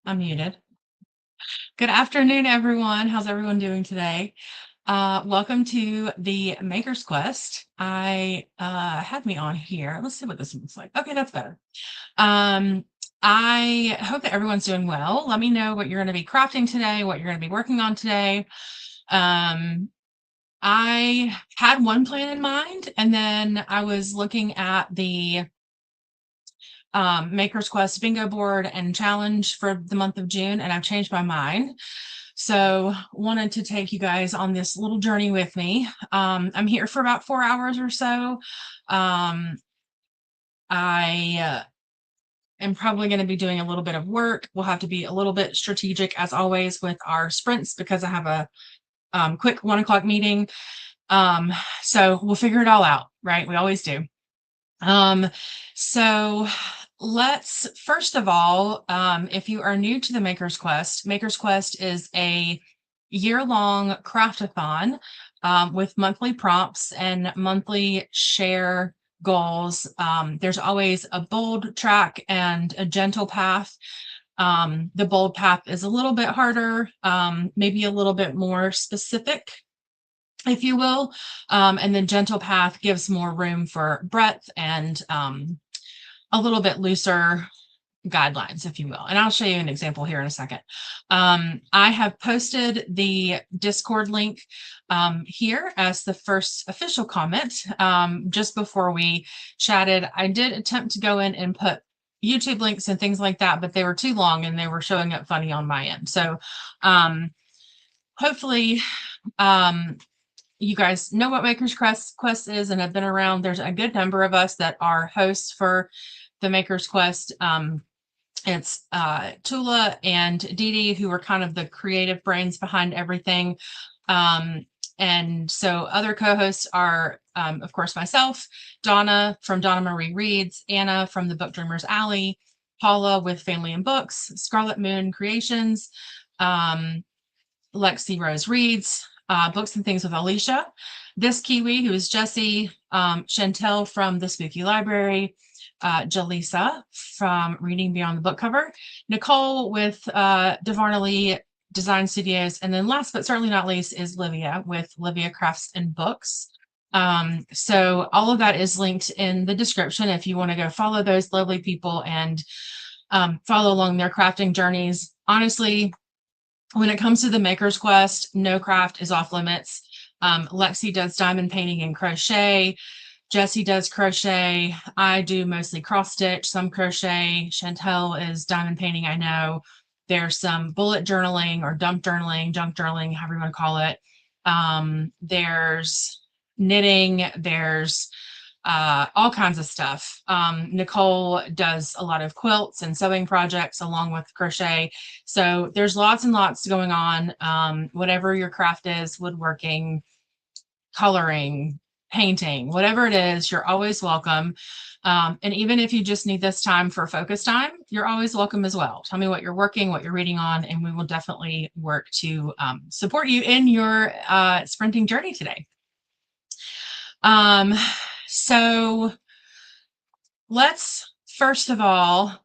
I'm muted. Good afternoon, everyone. How's everyone doing today? Welcome to the Maker's Quest. I had me on here. Let's see what this looks like. Okay, that's better. Um, I hope that everyone's doing well. Let me know what you're going to be crafting today, what you're going to be working on today. Um, I had one plan in mind, and then I was looking at the Maker's Quest bingo board and challenge for the month of June, and I've changed my mind. So wanted to take you guys on this little journey with me. I'm here for about 4 hours or so. Um, I am probably going to be doing a little bit of work. We'll have to be a little bit strategic as always with our sprints because I have a quick 1 o'clock meeting. So we'll figure it all out, right? We always do. Um, so let's first of all, if you are new to the Maker's Quest is a year-long craftathon with monthly prompts and monthly share goals. There's always a bold track and a gentle path. The bold path is a little bit harder, maybe a little bit more specific, if you will. And the gentle path gives more room for breadth and a little bit looser guidelines, if you will. And I'll show you an example here in a second. I have posted the Discord link here as the first official comment. Just before we chatted, I did attempt to go in and put YouTube links and things like that, but they were too long and they were showing up funny on my end. So hopefully you guys know what Maker's Quest is and have been around. There's a good number of us that are hosts for the Maker's Quest. It's Tula and Dee Dee, who are kind of the creative brains behind everything. And so other co-hosts are, of course, myself, Donna from Donna Marie Reads, Anna from the Book Dreamers Alley, Paula with Family and Books, Scarlet Moon Creations, Lexi Rose Reads, Books and Things with Alicia, this Kiwi, who is Jessie, Chantel from the Spooky Library, Jalisa from Reading Beyond the Book Cover, Nicole with Devarnley Design Studios, and then last but certainly not least is Livia with Livia Crafts and Books. So all of that is linked in the description if you want to go follow those lovely people and follow along their crafting journeys. Honestly, when it comes to the Maker's Quest, no craft is off limits. Lexi does diamond painting and crochet. Jessie does crochet. I do mostly cross stitch, some crochet. Chantel is diamond painting, I know. There's some bullet journaling or junk journaling, however you want to call it. There's knitting. There's all kinds of stuff. Nicole does a lot of quilts and sewing projects along with crochet. So there's lots and lots going on. Whatever your craft is, woodworking, coloring, painting, whatever it is, you're always welcome. And even if you just need this time for focus time, you're always welcome as well. Tell me what you're working, what you're reading on, and we will definitely work to support you in your sprinting journey today. So let's first of all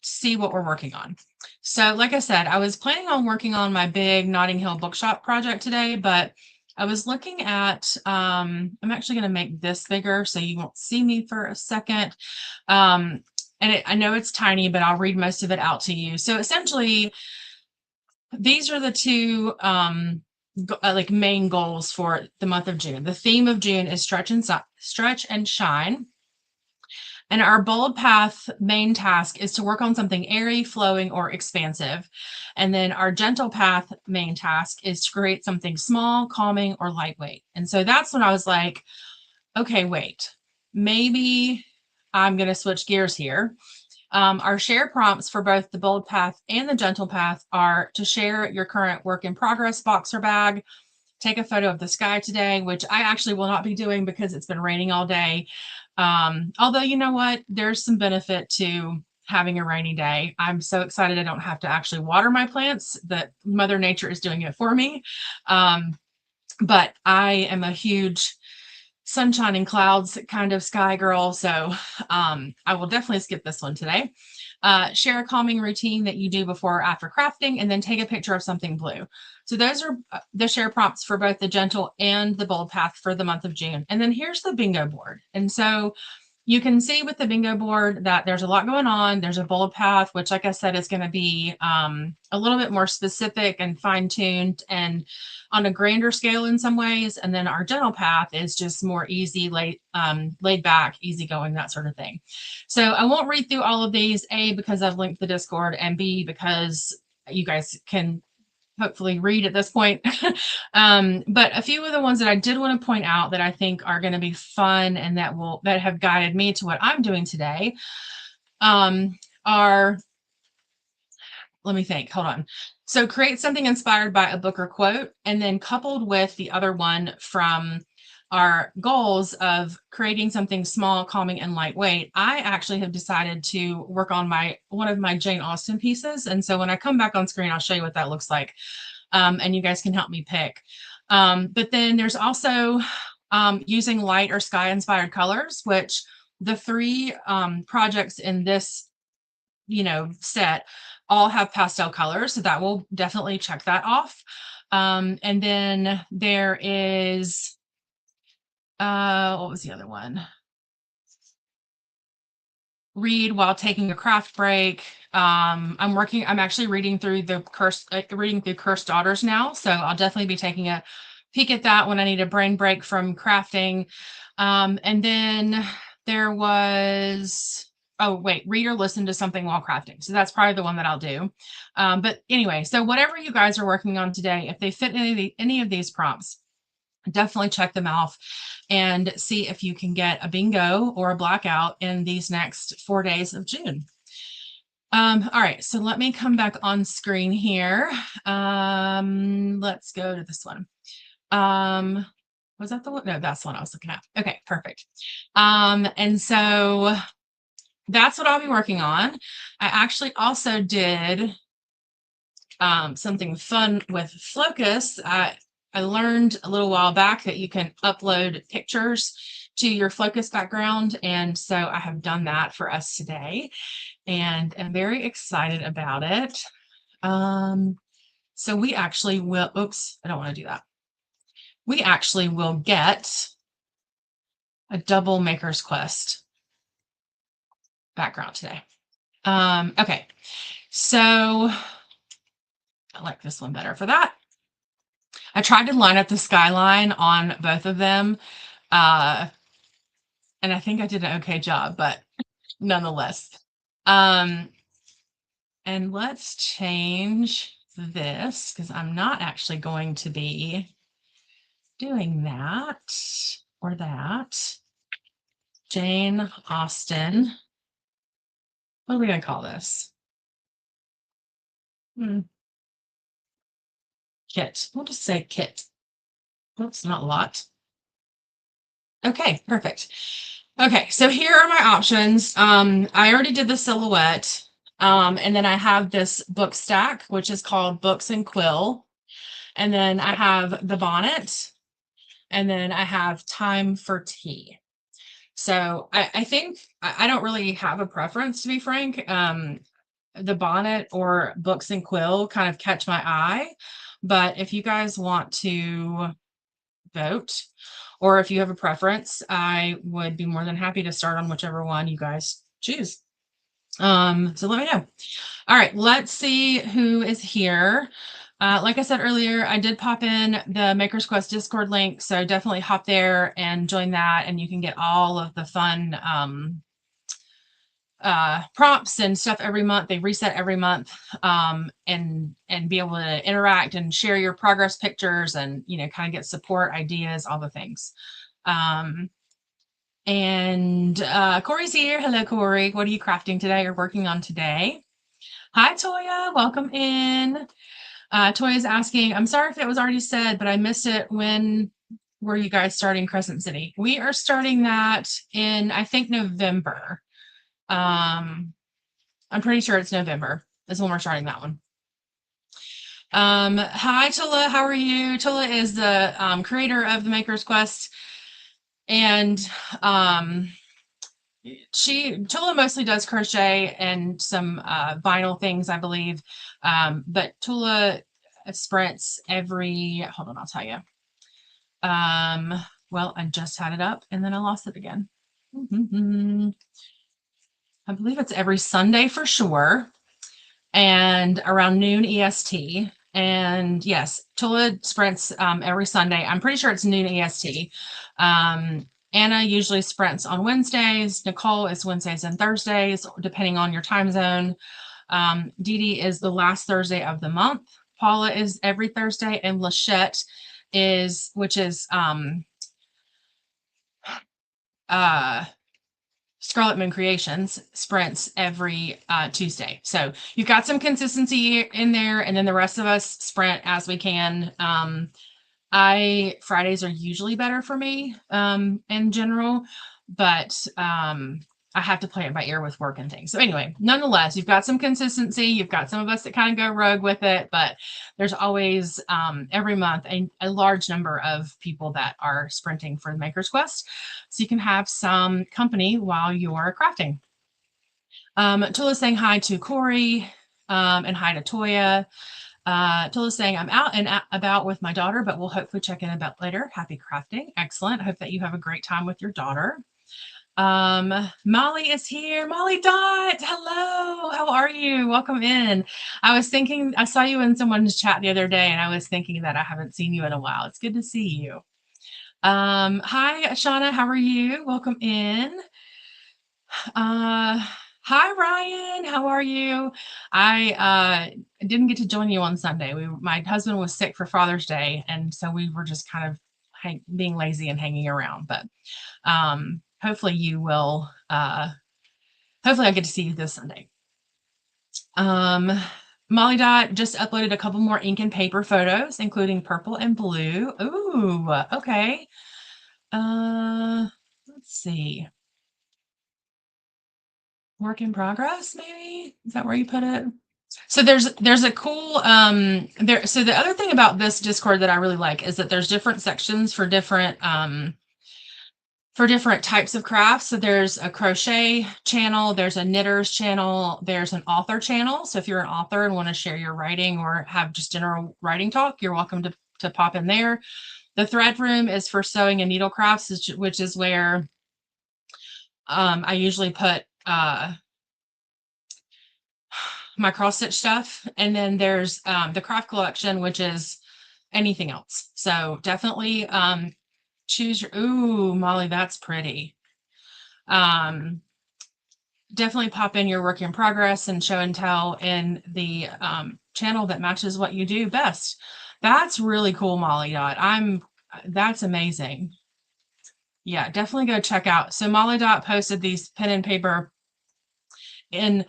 see what we're working on. So like I said, I was planning on working on my big Notting Hill bookshop project today, but I was looking at, I'm actually going to make this bigger so you won't see me for a second. And I know it's tiny, but I'll read most of it out to you. So essentially, these are the two like main goals for the month of June. The theme of June is stretch and shine. And our bold path main task is to work on something airy, flowing, or expansive. And then our gentle path main task is to create something small, calming, or lightweight. And so that's when I was like, okay, wait, maybe I'm going to switch gears here. Our share prompts for both the bold path and the gentle path are to share your current work in progress box or bag, take a photo of the sky today, which I actually will not be doing because it's been raining all day. Although, you know what, there's some benefit to having a rainy day. I'm so excited I don't have to actually water my plants, that Mother Nature is doing it for me. But I am a huge sunshine and clouds kind of sky girl. So I will definitely skip this one today. Share a calming routine that you do before or after crafting, and then take a picture of something blue. So those are the share prompts for both the gentle and the bold path for the month of June. And then here's the bingo board. And so you can see with the bingo board that there's a lot going on. There's a bold path, which, like I said, is going to be a little bit more specific and fine-tuned and on a grander scale in some ways. And then our gentle path is just more easy, laid back, easygoing, that sort of thing. So I won't read through all of these, A, because I've linked the Discord, and B, because you guys can hopefully read at this point. But a few of the ones that I did want to point out that I think are going to be fun and that have guided me to what I'm doing today are, let me think, hold on. So create something inspired by a book or quote, and then coupled with the other one from our goals of creating something small, calming, and lightweight, I actually have decided to work on one of my Jane Austen pieces. And so when I come back on screen, I'll show you what that looks like. And you guys can help me pick. But then there's also using light or sky inspired colors, which the three projects in this, set all have pastel colors. So that will definitely check that off. And then there is, what was the other one? Read while taking a craft break. I'm actually reading through Cursed Daughters now. So I'll definitely be taking a peek at that when I need a brain break from crafting. And then there was, read or listen to something while crafting. So that's probably the one that I'll do. But anyway, so whatever you guys are working on today, if they fit any of these prompts, definitely check them off and see if you can get a bingo or a blackout in these next 4 days of June. All right, so let me come back on screen here. Let's go to this one. Was that the one? No, that's the one I was looking at. Okay, perfect. And so that's what I'll be working on. I actually also did something fun with Flocus. I learned a little while back that you can upload pictures to your Flocus background. And so I have done that for us today and I'm very excited about it. So we actually will, oops, I don't want to do that. We actually will get a double Maker's Quest background today. Okay, so I like this one better for that. I tried to line up the skyline on both of them, and I think I did an okay job, but nonetheless. And let's change this because I'm not actually going to be doing that or that. Jane Austen. What are we going to call this? Kit. We'll just say kit. Oops, not a lot. Okay, perfect. Okay, so here are my options. I already did the silhouette. And then I have this book stack, which is called Books and Quill. And then I have the bonnet. And then I have Time for Tea. So I think I don't really have a preference, to be frank. The bonnet or Books and Quill kind of catch my eye. But if you guys want to vote, or if you have a preference, I would be more than happy to start on whichever one you guys choose. So let me know. All right, let's see who is here. Like I said earlier, I did pop in the Maker's Quest Discord link, so definitely hop there and join that, and you can get all of the fun prompts and stuff every month. They reset every month, and be able to interact and share your progress pictures and, kind of get support, ideas, all the things. And Corey's here. Hello, Corey. What are you crafting today or working on today? Hi, Toya. Welcome in. Toya's asking, I'm sorry if it was already said, but I missed it. When were you guys starting Crescent City? We are starting that in, I think, November. I'm pretty sure it's November is when we're starting that one. Hi, Tula. How are you? Tula is the creator of the Maker's Quest. And Tula mostly does crochet and some vinyl things, I believe. But Tula sprints every, hold on, I'll tell you. Well, I just had it up and then I lost it again. I believe it's every Sunday for sure, and around noon EST. And yes, Tula sprints every Sunday. I'm pretty sure it's noon EST. Anna usually sprints on Wednesdays. Nicole is Wednesdays and Thursdays, depending on your time zone. Dee Dee is the last Thursday of the month. Paula is every Thursday, and Lachette is, which is Scarlet Moon Creations, sprints every Tuesday. So you've got some consistency in there, and then the rest of us sprint as we can. Fridays are usually better for me in general, but I have to play it by ear with work and things. So anyway, nonetheless, you've got some consistency. You've got some of us that kind of go rogue with it, but there's always every month a large number of people that are sprinting for the Maker's Quest. So you can have some company while you're crafting. Tula's saying hi to Corey and hi to Toya. Tula's saying, I'm out and about with my daughter, but we'll hopefully check in about later. Happy crafting. Excellent. I hope that you have a great time with your daughter. Molly is here. Molly Dot. Hello. How are you? Welcome in. I was thinking, I saw you in someone's chat the other day, and I was thinking that I haven't seen you in a while. It's good to see you. Hi, Shauna. How are you? Welcome in. Hi, Ryan. How are you? I didn't get to join you on Sunday. My husband was sick for Father's Day, and so we were just kind of being lazy and hanging around. But hopefully you will. Hopefully I get to see you this Sunday. Molly Dot just uploaded a couple more ink and paper photos, including purple and blue. Ooh, okay. Let's see. Work in progress, maybe? Is that where you put it? So there's a cool so the other thing about this Discord that I really like is that there's different sections for different types of crafts. So there's a crochet channel, there's a knitters channel, there's an author channel. So if you're an author and want to share your writing or have just general writing talk, you're welcome to pop in there. The thread room is for sewing and needle crafts, which is where I usually put my cross stitch stuff. And then there's the craft collection, which is anything else. So definitely choose your, ooh, Molly, that's pretty. Definitely pop in your work in progress and show and tell in the channel that matches what you do best. That's really cool, Molly Dot. That's amazing. Yeah, definitely go check out. So Molly Dot posted these pen and paper in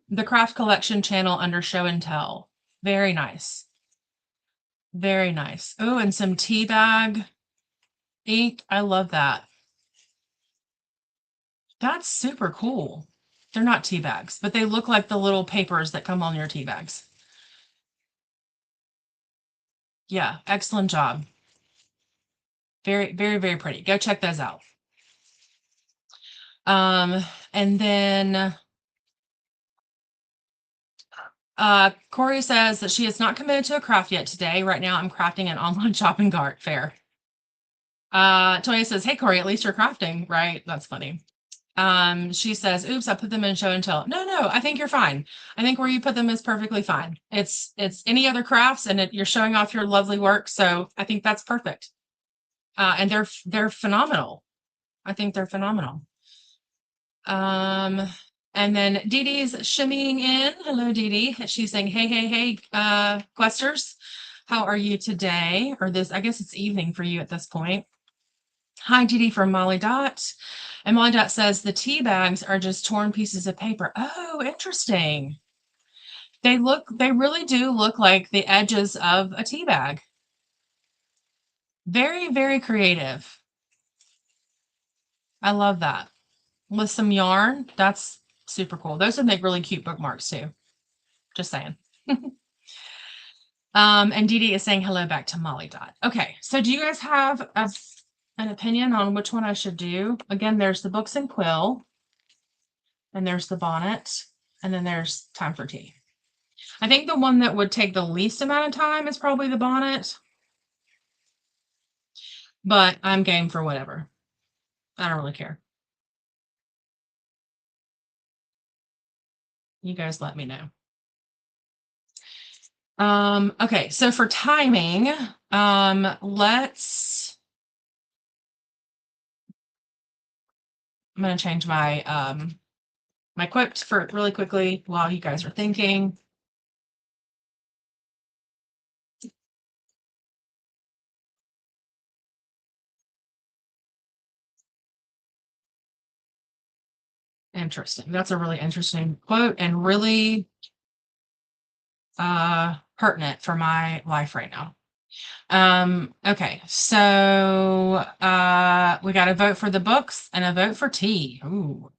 the craft collection channel under show and tell. Very nice. Very nice. Oh, and some tea bag ink. I love that. That's super cool. They're not tea bags, but they look like the little papers that come on your tea bags. Yeah, excellent job. Very, very, very pretty. Go check those out. And then Corey says that she is not committed to a craft yet today. Right now, I'm crafting an online shopping cart. Fair. Toya says, hey, Corey, at least you're crafting, right? That's funny. She says, oops, I put them in show and tell. No, I think you're fine. I think where you put them is perfectly fine. It's any other crafts and you're showing off your lovely work. So I think that's perfect. And they're phenomenal. I think they're phenomenal. And then Dee Dee's shimmying in. Hello, Dee Dee. She's saying, hey, Questers, how are you today? Or this, I guess it's evening for you at this point. Hi, Dee Dee from Molly Dot. And Molly Dot says the tea bags are just torn pieces of paper. Oh, interesting. They really do look like the edges of a tea bag. Very, very creative. I love that. With some yarn, that's super cool. Those would make really cute bookmarks too. Just saying. And Dee Dee is saying hello back to Molly Dot. Okay, so do you guys have an opinion on which one I should do. Again, there's the books and quill, and there's the bonnet, and then there's time for tea. I think the one that would take the least amount of time is probably the bonnet, but I'm game for whatever. I don't really care. You guys let me know. Okay, so for timing, I'm gonna change my my quote for really quickly while you guys are thinking. Interesting. That's a really interesting quote and really pertinent for my life right now. Okay, so we got a vote for the books and a vote for tea. Ooh,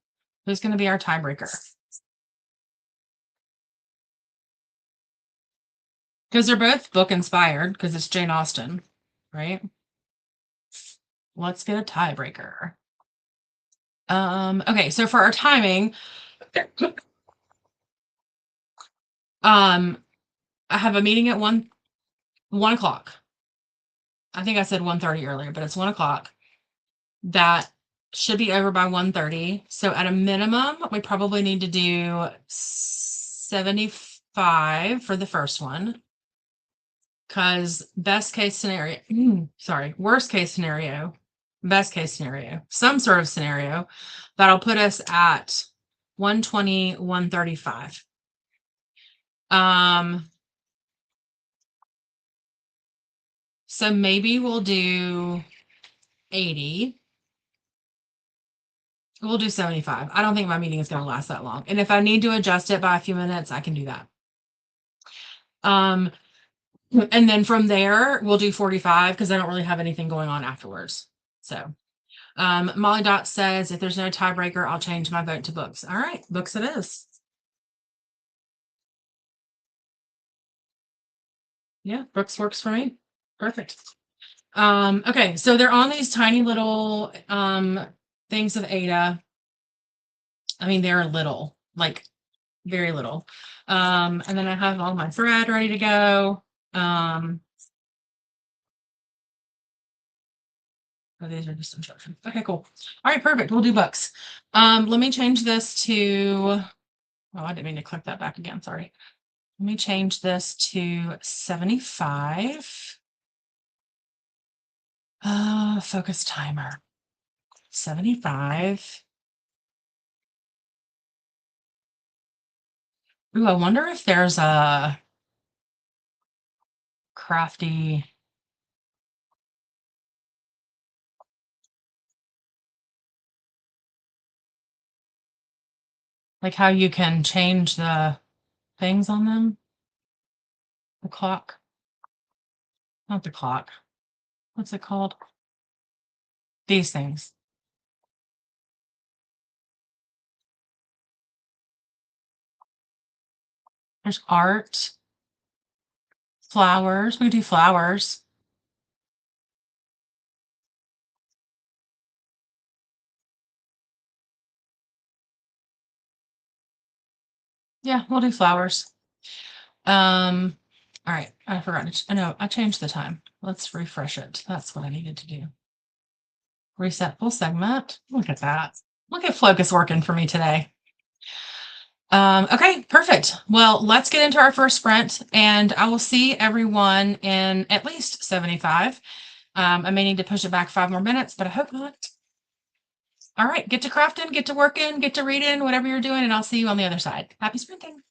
who's gonna be our tiebreaker? Because they're both book inspired, because it's Jane Austen, right? Let's get a tiebreaker. Okay, so for our timing, I have a meeting at 1 o'clock. I think I said 1:30 earlier, but it's 1 o'clock. That should be over by 1:30. So at a minimum, we probably need to do 75 for the first one. Because worst case scenario, best case scenario, some sort of scenario that'll put us at 120, 135. So maybe we'll do 80. We'll do 75. I don't think my meeting is going to last that long. And if I need to adjust it by a few minutes, I can do that. And then from there, we'll do 45 because I don't really have anything going on afterwards. So Molly Dot says, if there's no tiebreaker, I'll change my vote to books. All right, books it is. Yeah, books works for me. Perfect. Okay, so they're on these tiny little things of Ada. I mean, they're little, like very little. And then I have all my thread ready to go. Oh, these are just instructions. Okay, cool. All right, perfect. We'll do books. Let me change this to, oh, I didn't mean to click that back again. Sorry. Let me change this to 75. Focus timer. 75. Ooh, I wonder if there's a crafty, like how you can change the things on them. The clock. Not the clock. What's it called? These things. There's art, flowers. We do flowers. Yeah, we'll do flowers. All right. I forgot. No, I changed the time. Let's refresh it. That's what I needed to do. Reset full segment. Look at that. Look at Focus working for me today. Okay, perfect. Well, let's get into our first sprint, and I will see everyone in at least 75. I may need to push it back 5 more minutes, but I hope not. All right, get to crafting, get to working, get to reading, whatever you're doing, and I'll see you on the other side. Happy sprinting.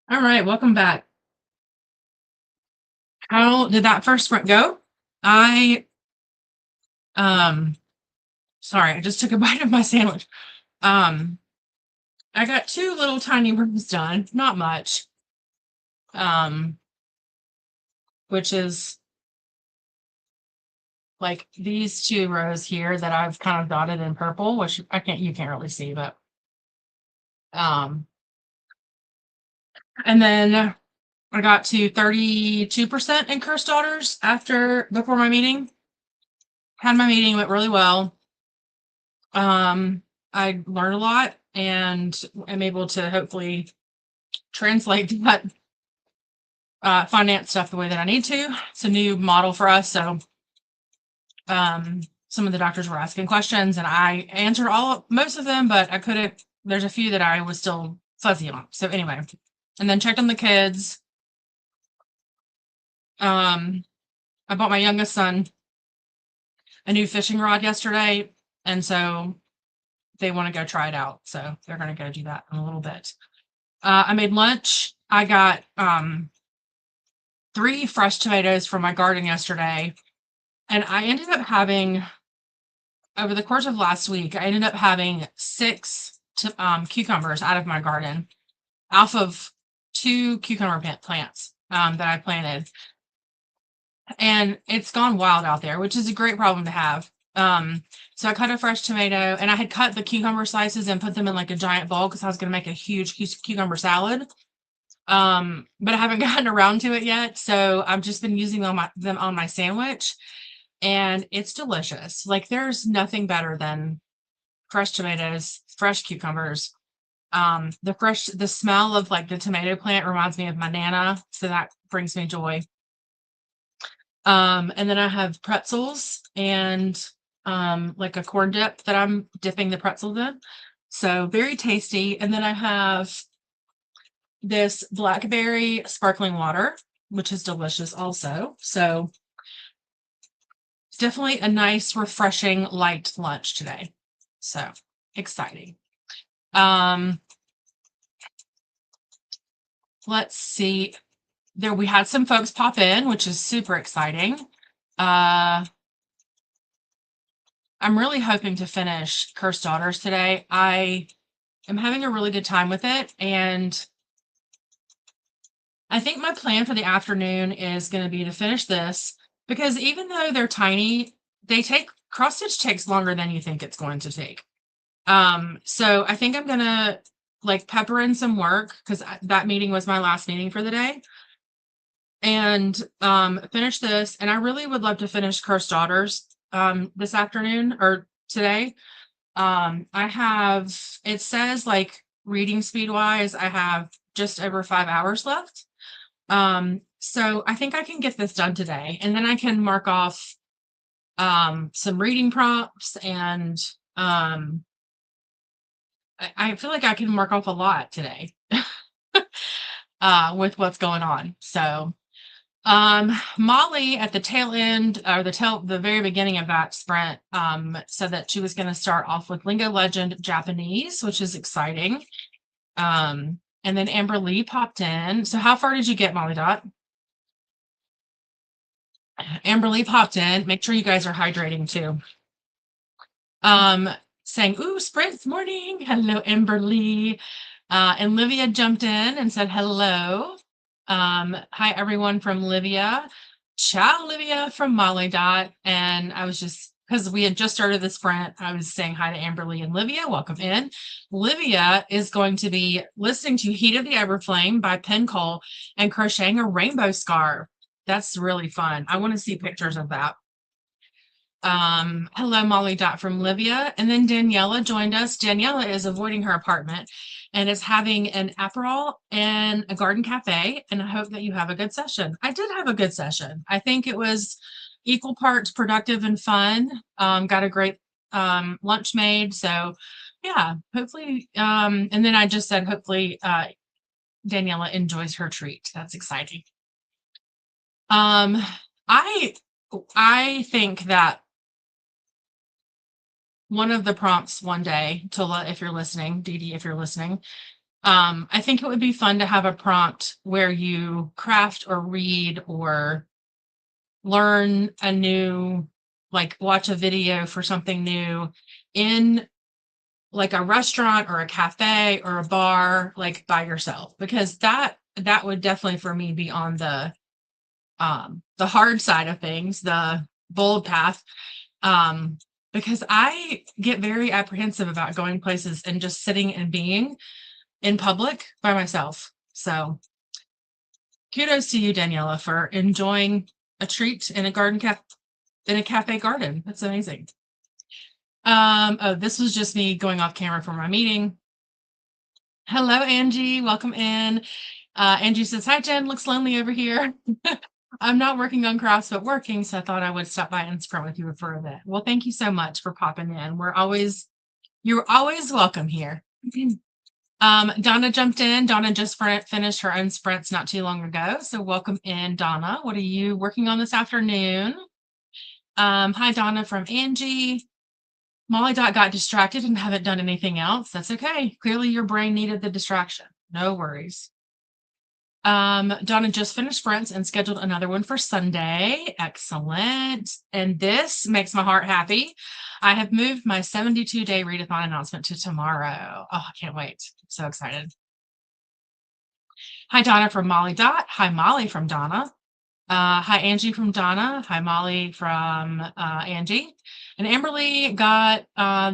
All right, welcome back. How did that first sprint go? I um sorry, I just took a bite of my sandwich. Um I got two little tiny rooms done, not much. Um which is like these two rows here that I've kind of dotted in purple, which you can't really see, but um and then I got to 32% in Curse Daughters before my meeting. Had my meeting, went really well. I learned a lot and am able to hopefully translate that finance stuff the way that I need to. It's a new model for us. So some of the doctors were asking questions and I answered most of them, but there's a few that I was still fuzzy on. So anyway, and then checked on the kids. I bought my youngest son a new fishing rod yesterday. And so they want to go try it out. So they're going to go do that in a little bit. I made lunch. I got 3 fresh tomatoes from my garden yesterday. And I ended up having, over the course of last week, I ended up having 6 cucumbers out of my garden off of 2 cucumber plants that I planted. And it's gone wild out there, which is a great problem to have. So I cut a fresh tomato and I had cut the cucumber slices and put them in like a giant bowl because I was going to make a huge cucumber salad. But I haven't gotten around to it yet. So I've just been using them on my sandwich and it's delicious. Like there's nothing better than fresh tomatoes, fresh cucumbers. The smell of like the tomato plant reminds me of my Nana. So that brings me joy. And then I have pretzels and like a corn dip that I'm dipping the pretzels in. So very tasty. And then I have this blackberry sparkling water, which is delicious also. So it's definitely a nice, refreshing, light lunch today. So exciting. Let's see. We had some folks pop in, which is super exciting. I'm really hoping to finish Cursed Daughters today. I am having a really good time with it. And I think my plan for the afternoon is going to be to finish this because even though they're tiny, cross stitch takes longer than you think it's going to take. So I think I'm going to like pepper in some work because that meeting was my last meeting for the day and finish this. And I really would love to finish Cursed Daughters this afternoon or today. It says like reading speed wise, I have just over 5 hours left. So I think I can get this done today and then I can mark off some reading prompts and I feel like I can mark off a lot today with what's going on. So Molly at the tail end or the very beginning of that sprint said that she was going to start off with Lingo Legend Japanese, which is exciting. And then Amber Lee popped in. So how far did you get, Molly Dot? Amber Lee popped in. Make sure you guys are hydrating too. Saying, ooh, sprint morning. Hello, Amber Lee. And Livia jumped in and said hello. Hi, everyone from Livia. Ciao, Livia from Molly Dot. And I was just, because we had just started the sprint, I was saying hi to Amberly and Livia. Welcome in. Livia is going to be listening to Heat of the Everflame by Penn Cole and crocheting a rainbow scarf. That's really fun. I want to see pictures of that. Hello, Molly Dot from Livia. And then Daniela joined us. Daniela is avoiding her apartment and is having an Aperol and a garden cafe. And I hope that you have a good session. I did have a good session. I think it was equal parts productive and fun. Got a great lunch made. So yeah, hopefully. And then I just said, hopefully Daniela enjoys her treat. That's exciting. I think that one of the prompts one day, Tola, if you're listening, Dee Dee, if you're listening, I think it would be fun to have a prompt where you craft or read or learn a new, like watch a video for something new in like a restaurant or a cafe or a bar, like by yourself, because that would definitely for me be on the hard side of things, the bold path. Because I get very apprehensive about going places and just sitting and being in public by myself. So kudos to you, Daniela, for enjoying a treat in a in a cafe garden. That's amazing. Oh, this was just me going off camera for my meeting. Hello, Angie. Welcome in. Angie says, hi, Jen. Looks lonely over here. I'm not working on crafts, but working, so I thought I would stop by and sprint with you for a bit. Well, thank you so much for popping in. You're always welcome here. Donna jumped in. Donna just finished her own sprints not too long ago. So welcome in, Donna. What are you working on this afternoon? Hi, Donna from Angie. Molly Dot got distracted and haven't done anything else. That's okay. Clearly your brain needed the distraction. No worries. Donna just finished sprints and scheduled another one for Sunday. Excellent. And this makes my heart happy. I have moved my 72-day readathon announcement to tomorrow. Oh, I can't wait. I'm so excited. Hi, Donna from Molly Dot. Hi, Molly from Donna. Hi, Angie from Donna. Hi, Molly from Angie. And Amberly got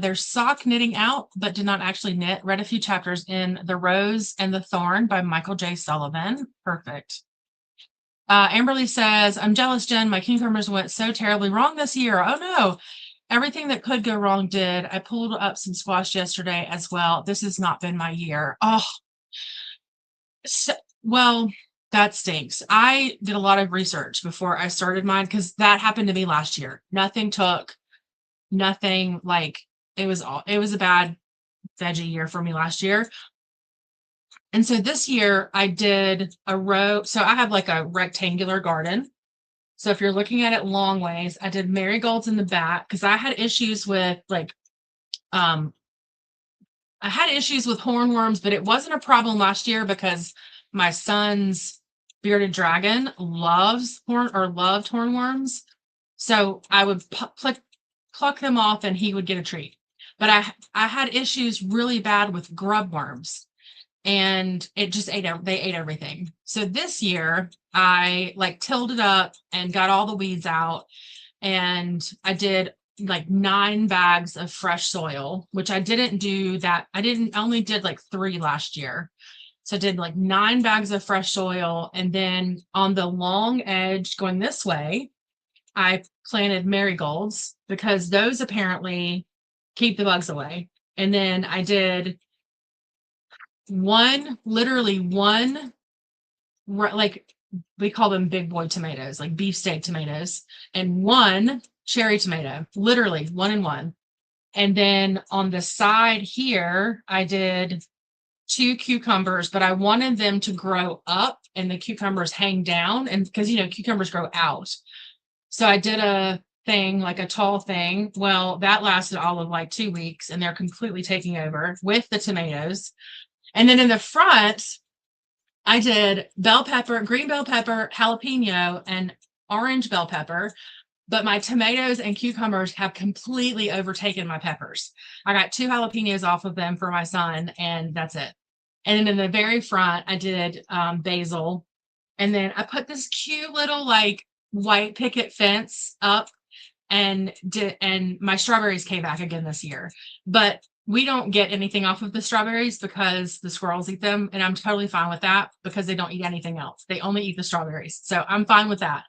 their sock knitting out, but did not actually knit. Read a few chapters in The Rose and the Thorn by Michael J. Sullivan. Perfect. Amberly says, I'm jealous, Jen. My cucumbers went so terribly wrong this year. Oh, no. Everything that could go wrong did. I pulled up some squash yesterday as well. This has not been my year. Oh, so, well, that stinks. I did a lot of research before I started mine because that happened to me last year. Nothing like it was a bad veggie year for me last year. And so this year I did a row. So I have like a rectangular garden. So if you're looking at it long ways, I did marigolds in the back because I had issues with hornworms, but it wasn't a problem last year because my son's bearded dragon loved hornworms. So I would pluck them off and he would get a treat. But I had issues really bad with grub worms and it just they ate everything. So this year I like tilled it up and got all the weeds out, and I did like 9 bags of fresh soil, which I didn't do that. I only did like 3 last year. So I did like 9 bags of fresh soil. And then on the long edge going this way, I planted marigolds because those apparently keep the bugs away. And then I did literally one, like we call them big boy tomatoes, like beefsteak tomatoes, and 1 cherry tomato, literally 1 and 1. And then on the side here, I did 2 cucumbers, but I wanted them to grow up and the cucumbers hang down, and because cucumbers grow out. So I did a thing, like a tall thing. Well, that lasted all of like 2 weeks and they're completely taking over with the tomatoes. And then in the front, I did bell pepper, green bell pepper, jalapeno, and orange bell pepper. But my tomatoes and cucumbers have completely overtaken my peppers. I got 2 jalapenos off of them for my son, and that's it. And then in the very front, I did basil. And then I put this cute little like white picket fence up, and my strawberries came back again this year. But we don't get anything off of the strawberries because the squirrels eat them, and I'm totally fine with that because they don't eat anything else. They only eat the strawberries. So I'm fine with that.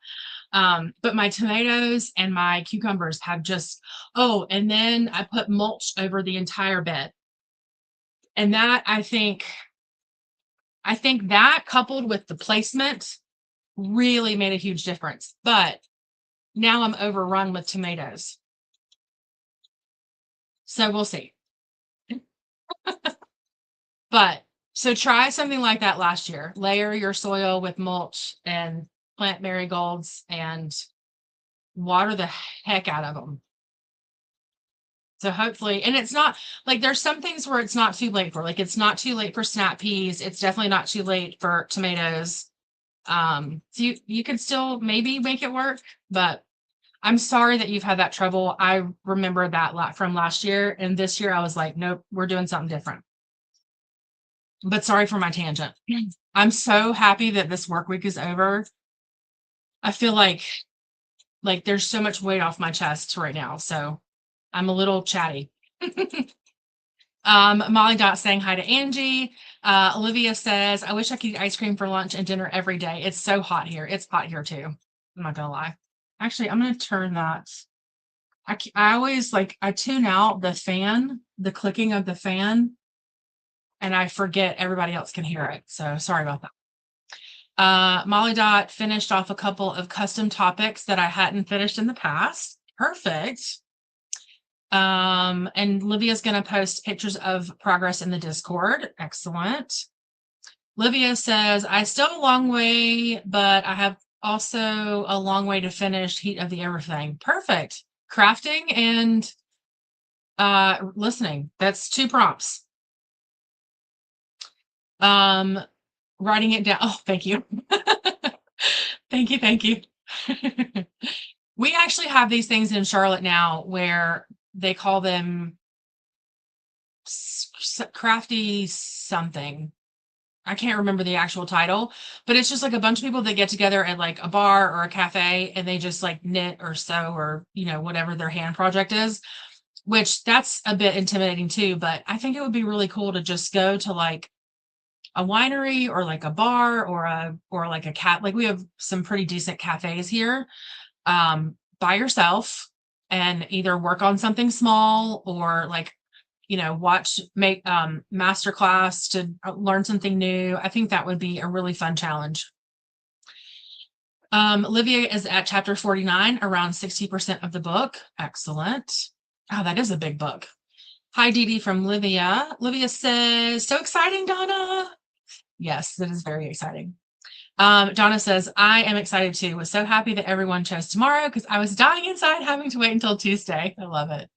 But my tomatoes and my cucumbers have and then I put mulch over the entire bed. And that I think that coupled with the placement really made a huge difference. But now I'm overrun with tomatoes. So we'll see. But so try something like that last year. Layer your soil with mulch and plant marigolds and water the heck out of them. So hopefully, and it's not like there's some things where it's not too late for, like it's not too late for snap peas. It's definitely not too late for tomatoes. So you could still maybe make it work, but I'm sorry that you've had that trouble. I remember that from last year, and this year I was like, nope, we're doing something different. But sorry for my tangent. I'm so happy that this work week is over. I feel like there's so much weight off my chest right now, so I'm a little chatty. Molly Dot saying hi to Angie. Olivia says, I wish I could eat ice cream for lunch and dinner every day. It's so hot here. It's hot here too. I'm not gonna lie. Actually, I'm gonna turn that. I always I tune out the fan, the clicking of the fan, and I forget everybody else can hear it. So sorry about that. Molly Dot finished off a couple of custom topics that I hadn't finished in the past. Perfect. And Livia's going to post pictures of progress in the Discord. Excellent. Livia says, I still have a long way, but I have also a long way to finish Heat of the Everything. Perfect. Crafting and listening. That's 2 prompts. Writing it down. Oh, thank you. Thank you. We actually have these things in Charlotte now where they call them crafty something. I can't remember the actual title, but it's just like a bunch of people that get together at like a bar or a cafe and they just like knit or sew or, whatever their hand project is, which that's a bit intimidating too. But I think it would be really cool to just go to like a winery or like a bar or like a cat. Like we have some pretty decent cafes here, by yourself and either work on something small or make masterclass to learn something new. I think that would be a really fun challenge. Olivia is at chapter 49, around 60% of the book. Excellent. Oh, that is a big book. Hi, Dee Dee from Livia. Livia says, so exciting, Donna. Yes, that is very exciting. Donna says, I am excited too. Was so happy that everyone chose tomorrow because I was dying inside having to wait until Tuesday. I love it.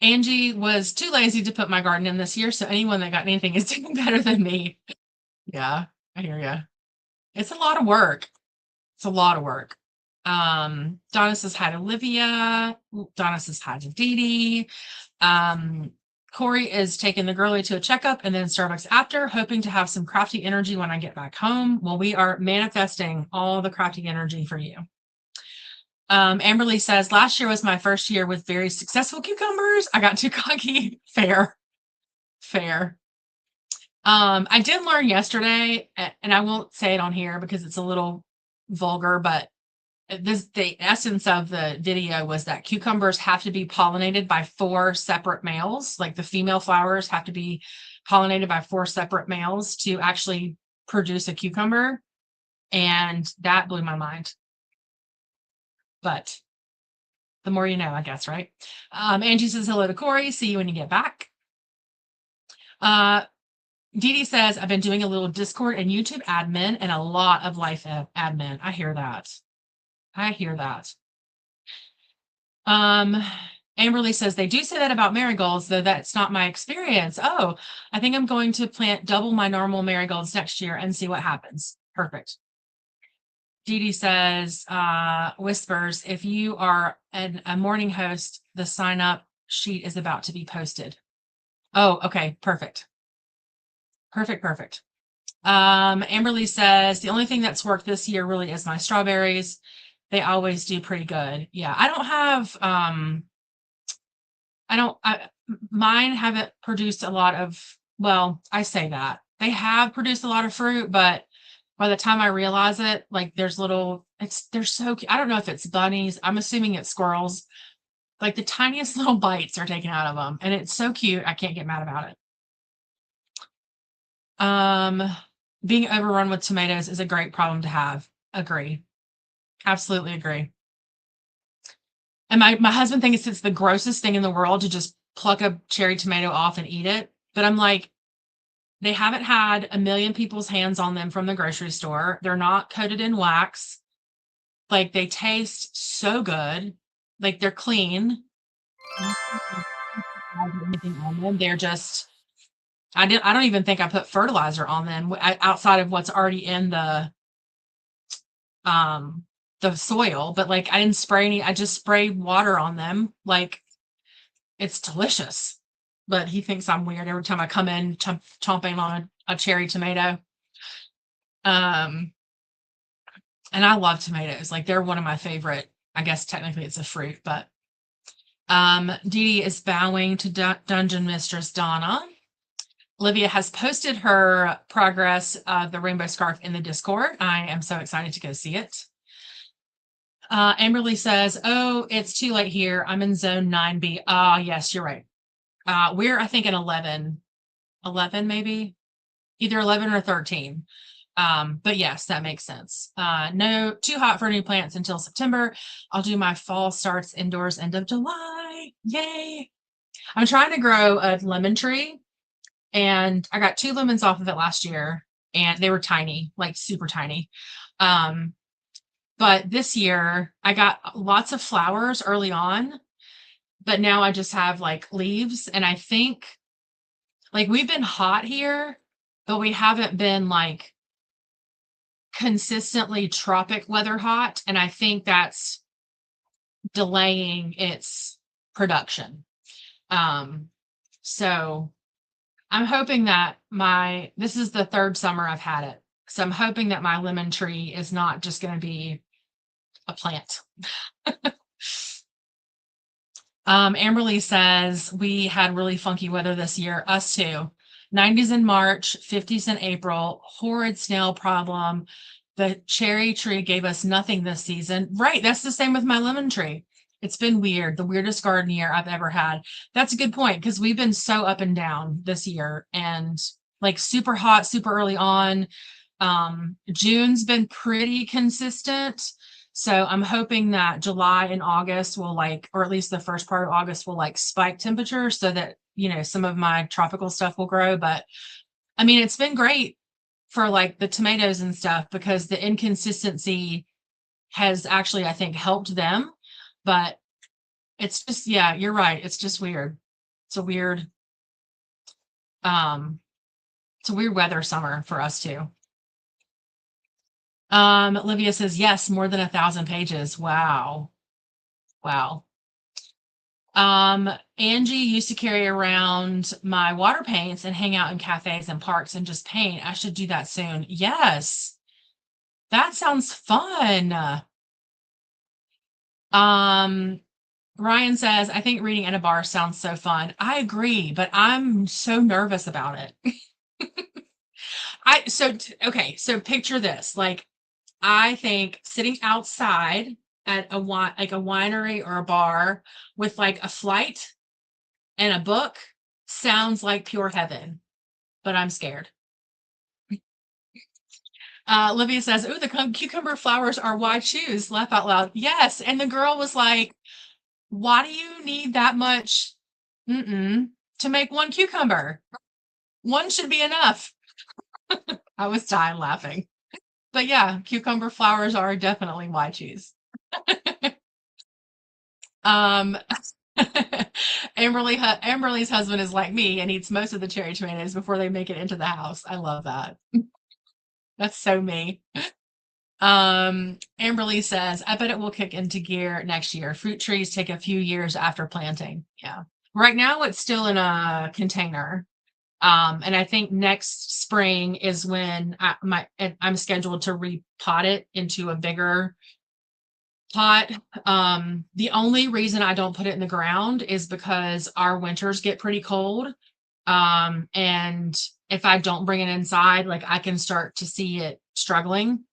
Angie was too lazy to put my garden in this year, so anyone that got anything is doing better than me. Yeah, I hear you. It's a lot of work. It's a lot of work. Donna says hi to Olivia. Donna says hi to Dee Dee. Corey is taking the girlie to a checkup and then Starbucks after, hoping to have some crafty energy when I get back home. Well, we are manifesting all the crafty energy for you. Amberly says, last year was my first year with very successful cucumbers. I got too cocky. Fair. I did learn yesterday, and I won't say it on here because it's a little vulgar, but the essence of the video was that cucumbers have to be pollinated by 4 separate males. Like the female flowers have to be pollinated by 4 separate males to actually produce a cucumber. And that blew my mind. But the more you know, I guess, right? Angie says hello to Corey. See you when you get back. Dee Dee says, I've been doing a little Discord and YouTube admin and a lot of life admin. I hear that. Amberly says, they do say that about marigolds, though that's not my experience. Oh, I think I'm going to plant double my normal marigolds next year and see what happens. Perfect. Dee Dee says, whispers, if you are a morning host, the sign up sheet is about to be posted. Oh, okay. Perfect. Amberly says, the only thing that's worked this year really is my strawberries. They always do pretty good. Yeah. I don't have, mine haven't produced a lot of, well, I say that they have produced a lot of fruit, but by the time I realize it, like they're so cute. I don't know if it's bunnies. I'm assuming it's squirrels. Like the tiniest little bites are taken out of them. And it's so cute. I can't get mad about it. Being overrun with tomatoes is a great problem to have. Agree. Absolutely agree. And my husband thinks it's the grossest thing in the world to just pluck a cherry tomato off and eat it. But I'm like, they haven't had a million people's hands on them from the grocery store. They're not coated in wax. Like, they taste so good. Like, they're clean. Anything on them. They're just I don't even think I put fertilizer on them outside of what's already in um the soil, but like I didn't spray any, I just sprayed water on them. Like, it's delicious. But he thinks I'm weird every time I come in chomping on a cherry tomato. Um and I love tomatoes. Like, they're one of my favorite. I guess technically it's a fruit, but Dee Dee is bowing to Dungeon Mistress Donna. Olivia has posted her progress of the rainbow scarf in the Discord. I am so excited to go see it. Amberly says, "Oh, it's too late here. I'm in zone 9B." Yes, you're right. We're, I think, in 11 maybe, either 11 or 13. But yes, that makes sense. No, too hot for new plants until September. I'll do my fall starts indoors end of July. Yay. I'm trying to grow a lemon tree, and I got 2 lemons off of it last year, and they were tiny, like super tiny. But this year I got lots of flowers early on, but now I just have like leaves. And I think, like, we've been hot here, but we haven't been like consistently tropic weather hot. And I think that's delaying its production. So I'm hoping that this is the 3rd summer I've had it. So I'm hoping that my lemon tree is not just going to be a plant. Amberly says, we had really funky weather this year. Us too. 90s in March, 50s in April, horrid snail problem. The cherry tree gave us nothing this season. Right. That's the same with my lemon tree. It's been weird. The weirdest garden year I've ever had. That's a good point, because we've been so up and down this year, and like super hot, super early on. June's been pretty consistent. So I'm hoping that July and August will, like, or at least the first part of August will like spike temperature so that, some of my tropical stuff will grow. But I mean, it's been great for like the tomatoes and stuff, because the inconsistency has actually, I think, helped them. But it's just, yeah, you're right. It's just weird. It's a weird, um, it's a weird weather summer for us too. Olivia says, yes, more than 1,000 pages. Wow. Wow. Angie used to carry around my water paints and hang out in cafes and parks and just paint. I should do that soon. Yes. That sounds fun. Ryan says, I think reading in a bar sounds so fun. I agree, but I'm so nervous about it. So picture this. Like, I think sitting outside at a winery or a bar with like a flight and a book sounds like pure heaven, but I'm scared. Livia says, "Oh, the cucumber flowers are wide shoes." Laugh out loud. Yes, and the girl was like, "Why do you need that much to make one cucumber? One should be enough." I was dying laughing. But yeah, cucumber flowers are definitely wide shoes. Um, Amberly's husband is like me and eats most of the cherry tomatoes before they make it into the house. I love that. That's so me. Amberly says, I bet it will kick into gear next year. Fruit trees take a few years after planting. Yeah. Right now it's still in a container. And I think next spring is when I'm scheduled to repot it into a bigger pot. The only reason I don't put it in the ground is because our winters get pretty cold. And if I don't bring it inside, like, I can start to see it struggling.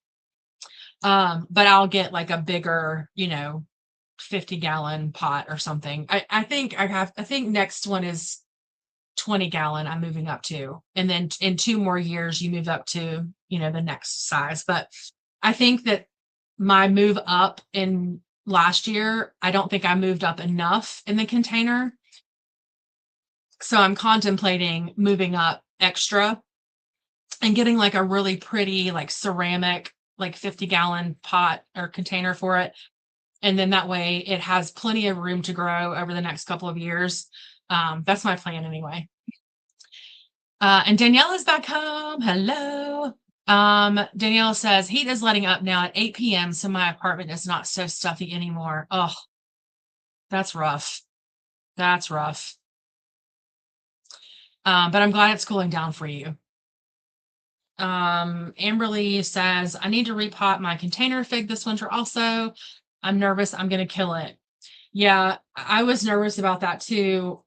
But I'll get like a bigger, 50-gallon pot or something. I think next one is 20-gallon I'm moving up to. And then in 2 more years, you move up to, the next size. But I think that my move up in last year, I don't think I moved up enough in the container. So I'm contemplating moving up extra and getting like a really pretty, like ceramic, like 50-gallon pot or container for it. And then that way it has plenty of room to grow over the next couple of years. That's my plan anyway. And Danielle is back home. Hello. Danielle says, heat is letting up now at 8 p.m. So my apartment is not so stuffy anymore. Oh, that's rough. That's rough. But I'm glad it's cooling down for you. Amberly says, I need to repot my container fig this winter also. I'm nervous I'm going to kill it. Yeah, I was nervous about that too.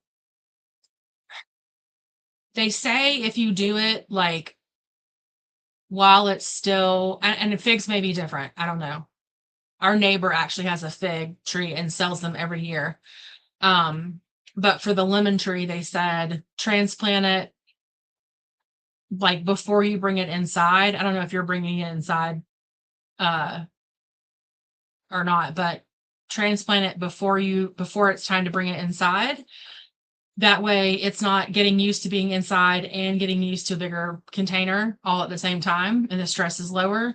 They say if you do it like while it's still, and the figs may be different. I don't know. Our neighbor actually has a fig tree and sells them every year. But for the lemon tree, they said transplant it like before you bring it inside. I don't know if you're bringing it inside or not, but transplant it before it's time to bring it inside. That way it's not getting used to being inside and getting used to a bigger container all at the same time, and the stress is lower.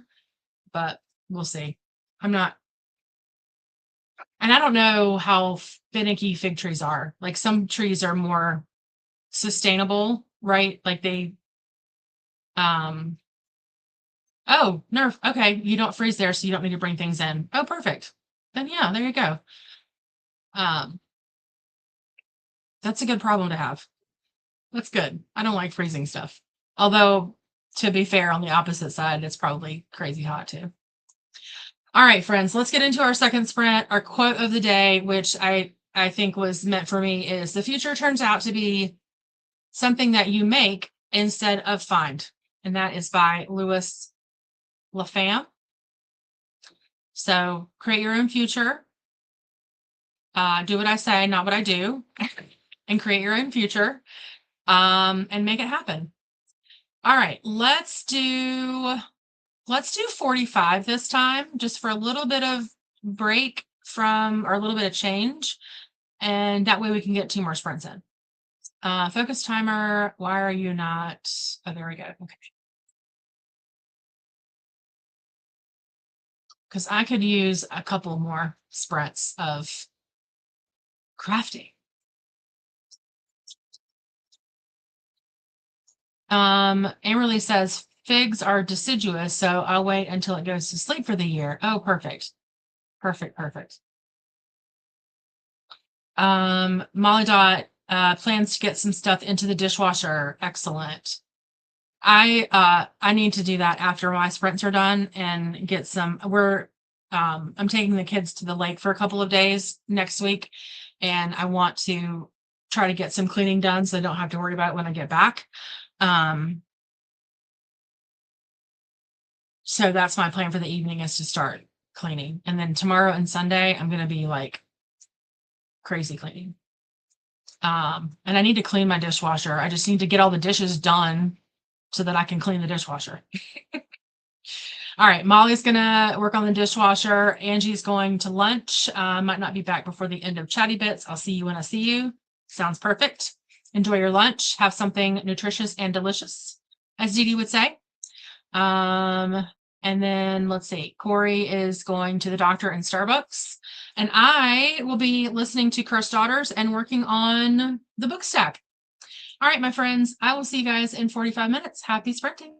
But we'll see. And I don't know how finicky fig trees are. Like some trees are more sustainable, right? Like they oh, Nerf. Okay, you don't freeze there, so you don't need to bring things in. Oh, perfect. Then yeah, there you go. Um, that's a good problem to have. That's good. I don't like freezing stuff. Although, to be fair, on the opposite side, it's probably crazy hot too. All right, friends, let's get into our second sprint. Our quote of the day, which I think was meant for me, is the future turns out to be something that you make instead of find. And that is by Louis LaFamme. So create your own future. Do what I say, not what I do, and create your own future, and make it happen. All right, let's do 45 this time, just for a little bit of break from, or a little bit of change, and that way we can get 2 more sprints in. Focus timer. Why are you not? Oh, there we go. Okay. Because I could use a couple more sprints of crafting. Amerly says figs are deciduous, so I'll wait until it goes to sleep for the year. Oh, perfect. Perfect, perfect. Molly Dot plans to get some stuff into the dishwasher. Excellent. I need to do that after my sprints are done and get some. I'm taking the kids to the lake for a couple of days next week, and I want to try to get some cleaning done so I don't have to worry about it when I get back. So that's my plan for the evening, is to start cleaning. And then tomorrow and Sunday, I'm going to be like crazy cleaning. And I need to clean my dishwasher. I just need to get all the dishes done so that I can clean the dishwasher. All right, Molly's gonna work on the dishwasher. Angie's going to lunch. Might not be back before the end of Chatty Bits. I'll see you when I see you. Sounds perfect. Enjoy your lunch. Have something nutritious and delicious, as Dee Dee would say. And then let's see, Corey is going to the doctor in Starbucks, and I will be listening to Cursed Daughters and working on the book stack. All right, my friends, I will see you guys in 45 minutes. Happy sprinting.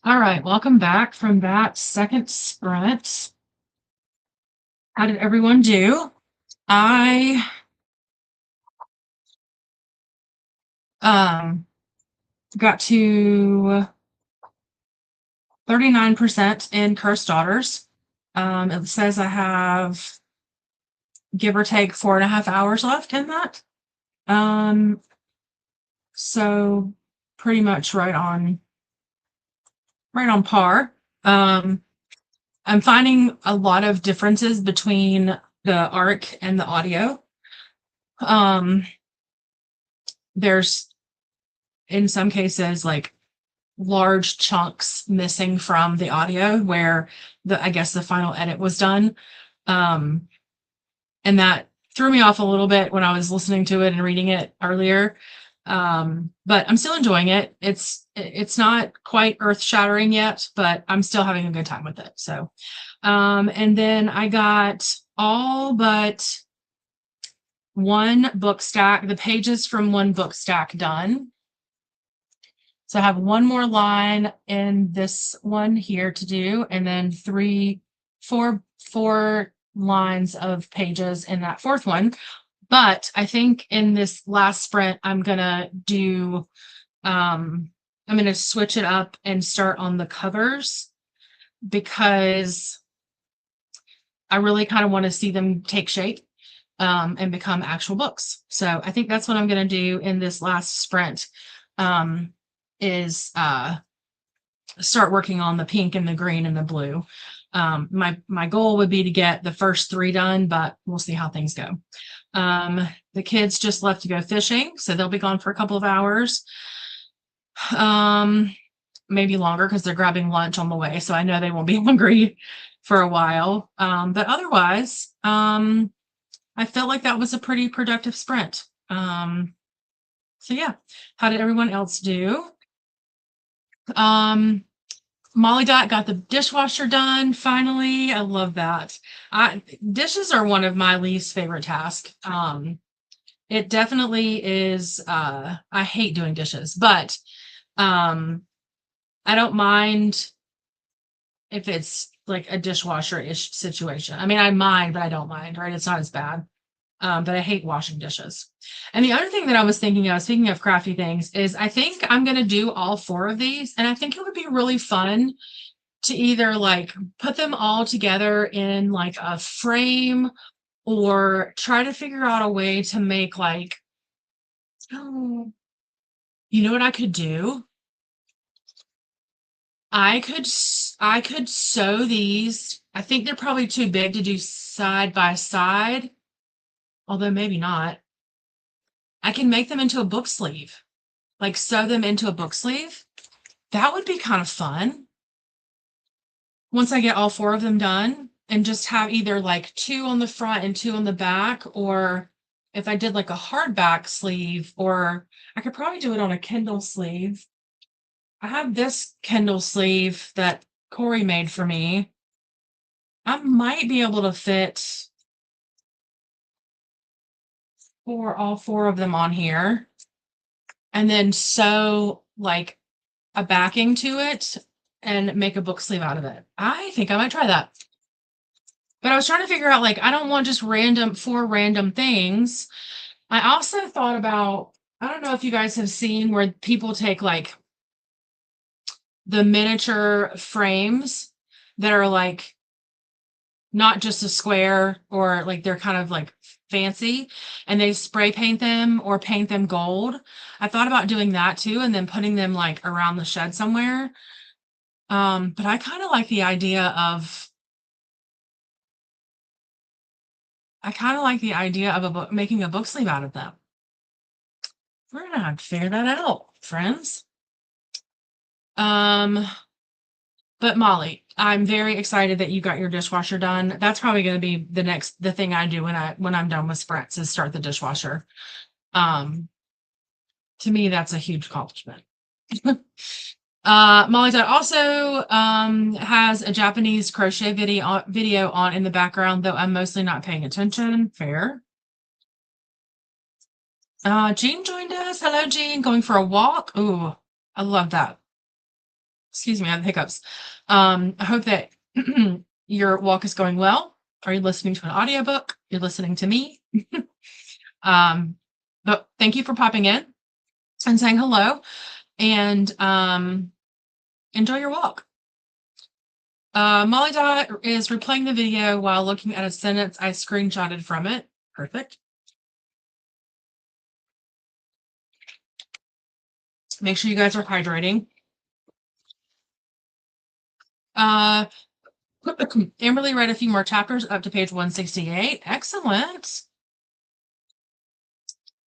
All right, welcome back from that second sprint. How did everyone do? I got to 39% in Cursed Daughters. It says I have give or take 4.5 hours left in that. So pretty much right on par. I'm finding a lot of differences between the arc and the audio. There's in some cases like large chunks missing from the audio where I guess the final edit was done. And that threw me off a little bit when I was listening to it and reading it earlier. But I'm still enjoying it. It's not quite earth-shattering yet, but I'm still having a good time with it. So, and then I got all but one book stack, the pages from one book stack done. So I have one more line in this one here to do, and then four lines of pages in that fourth one. But I think in this last sprint, I'm gonna switch it up and start on the covers because I really kind of want to see them take shape and become actual books. So I think that's what I'm gonna do in this last sprint. Is start working on the pink and the green and the blue. My goal would be to get the first 3 done, but we'll see how things go. The kids just left to go fishing, so they'll be gone for a couple of hours. Maybe longer because they're grabbing lunch on the way, so I know they won't be hungry for a while. But otherwise, I felt like that was a pretty productive sprint. So yeah, how did everyone else do? Molly Dot got the dishwasher done finally. I love that. Dishes are one of my least favorite tasks. It definitely is. I hate doing dishes, but I don't mind if it's like a dishwasher-ish situation. I mean, I mind, but I don't mind, right? It's not as bad. But I hate washing dishes. And the other thing that I was thinking of, speaking of crafty things, is I think I'm going to do all 4 of these. And I think it would be really fun to either like put them all together in like a frame or try to figure out a way to make like, oh, you know what I could do? I could sew these. I think they're probably too big to do side by side, although maybe not. I can make them into a book sleeve, like sew them into a book sleeve. That would be kind of fun. Once I get all 4 of them done and just have either like 2 on the front and 2 on the back, or if I did like a hardback sleeve, or I could probably do it on a Kindle sleeve. I have this Kindle sleeve that Corey made for me. I might be able to fit all 4 of them on here and then sew like a backing to it and make a book sleeve out of it. I think I might try that. But I was trying to figure out, like, I don't want just 4 random things. I also thought about, I don't know if you guys have seen where people take like the miniature frames that are like not just a square, or like they're kind of like fancy, and they spray paint them or paint them gold. I thought about doing that too and then putting them like around the shed somewhere. But I kind of like the idea of making a book sleeve out of them. We're gonna have to figure that out, friends. But Molly, I'm very excited that you got your dishwasher done. That's probably going to be the thing I do when I'm done with sprints is start the dishwasher. To me, that's a huge accomplishment. Molly Dot also has a Japanese crochet video on in the background, though I'm mostly not paying attention. Fair. Jean joined us. Hello, Jean. Going for a walk. Ooh, I love that. Excuse me, I have hiccups. I hope that your walk is going well. Are you listening to an audiobook? You're listening to me. um, but thank you for popping in and saying hello, and enjoy your walk. Molly Dot is replaying the video while looking at a sentence I screenshotted from it. Perfect. Make sure you guys are hydrating. Amberly read a few more chapters up to page 168. Excellent.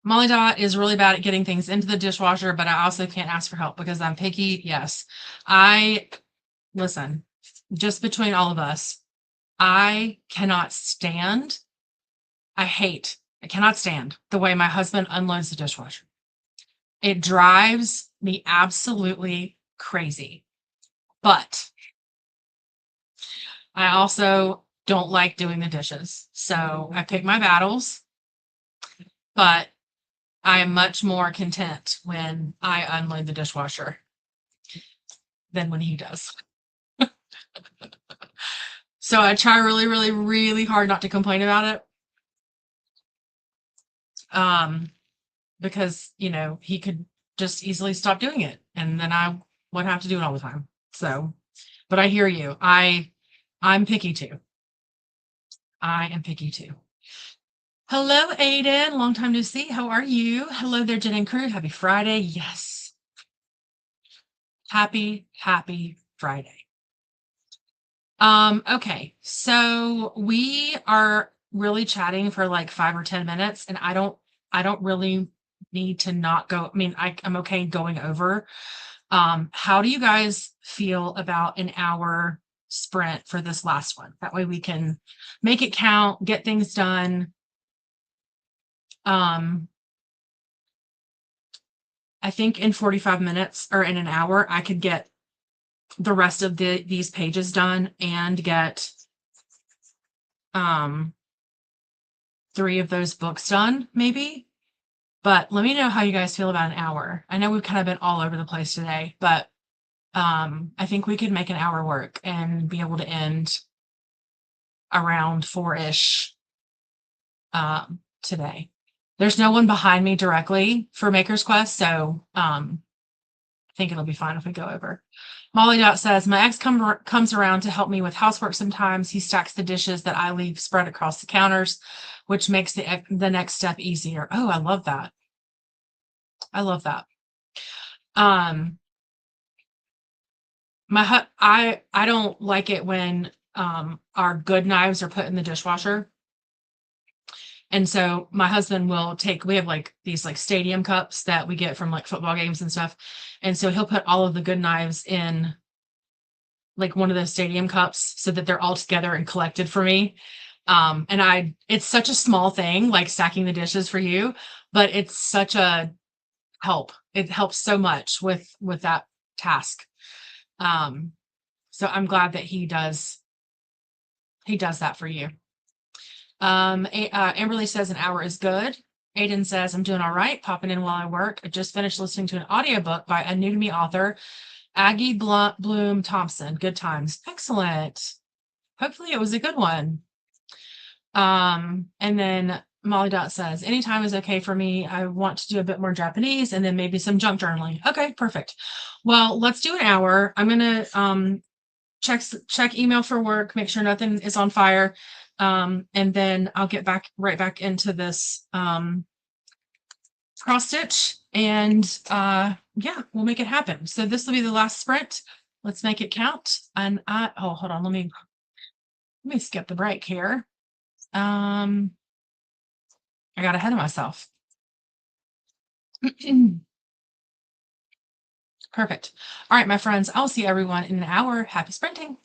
Molly Dot is really bad at getting things into the dishwasher, but I also can't ask for help because I'm picky. Yes. Listen, just between all of us, I cannot stand, I cannot stand the way my husband unloads the dishwasher. It drives me absolutely crazy. But I also don't like doing the dishes. So I pick my battles, but I am much more content when I unload the dishwasher than when he does. So I try really, really, really hard not to complain about it. Because, he could just easily stop doing it and then I would have to do it all the time. So, but I hear you. I'm picky too. I am picky too. Hello, Aiden. Long time no see. How are you? Hello there, Jen and crew. Happy Friday. Yes. Happy Friday. Okay. So we are really chatting for like 5 or 10 minutes, and I don't really need to not go. I mean, I'm okay going over. How do you guys feel about an hour sprint for this last one? That way we can make it count, get things done. I think in 45 minutes or in an hour, I could get the rest of these pages done and get 3 of those books done, maybe. But let me know how you guys feel about an hour. I know we've kind of been all over the place today, but I think we could make an hour work and be able to end around 4-ish today. There's no one behind me directly for Maker's Quest, so I think it'll be fine if we go over. Molly Dot says, my ex comes around to help me with housework sometimes. He stacks the dishes that I leave spread across the counters, which makes the next step easier. Oh, I love that. I love that. I don't like it when our good knives are put in the dishwasher. And so my husband will we have like these like stadium cups that we get from like football games and stuff. And so he'll put all of the good knives in like one of those stadium cups so that they're all together and collected for me. And it's such a small thing, like stacking the dishes for you, but it's such a help. It helps so much with that task. So I'm glad that he does that for you. Amberly says an hour is good. Aiden says, I'm doing all right, popping in while I work. I just finished listening to an audiobook by a new to me author, Aggie Bloom Thompson. Good times. Excellent. Hopefully it was a good one. And then Molly Dot says, anytime is okay for me. I want to do a bit more Japanese and then maybe some junk journaling. Okay, perfect. Well, let's do an hour. I'm going to check email for work, make sure nothing is on fire. And then I'll get right back into this cross stitch, and yeah, we'll make it happen. So this will be the last sprint. Let's make it count. And hold on, let me skip the break here. I got ahead of myself. Perfect. All right, my friends, I'll see everyone in an hour. Happy sprinting.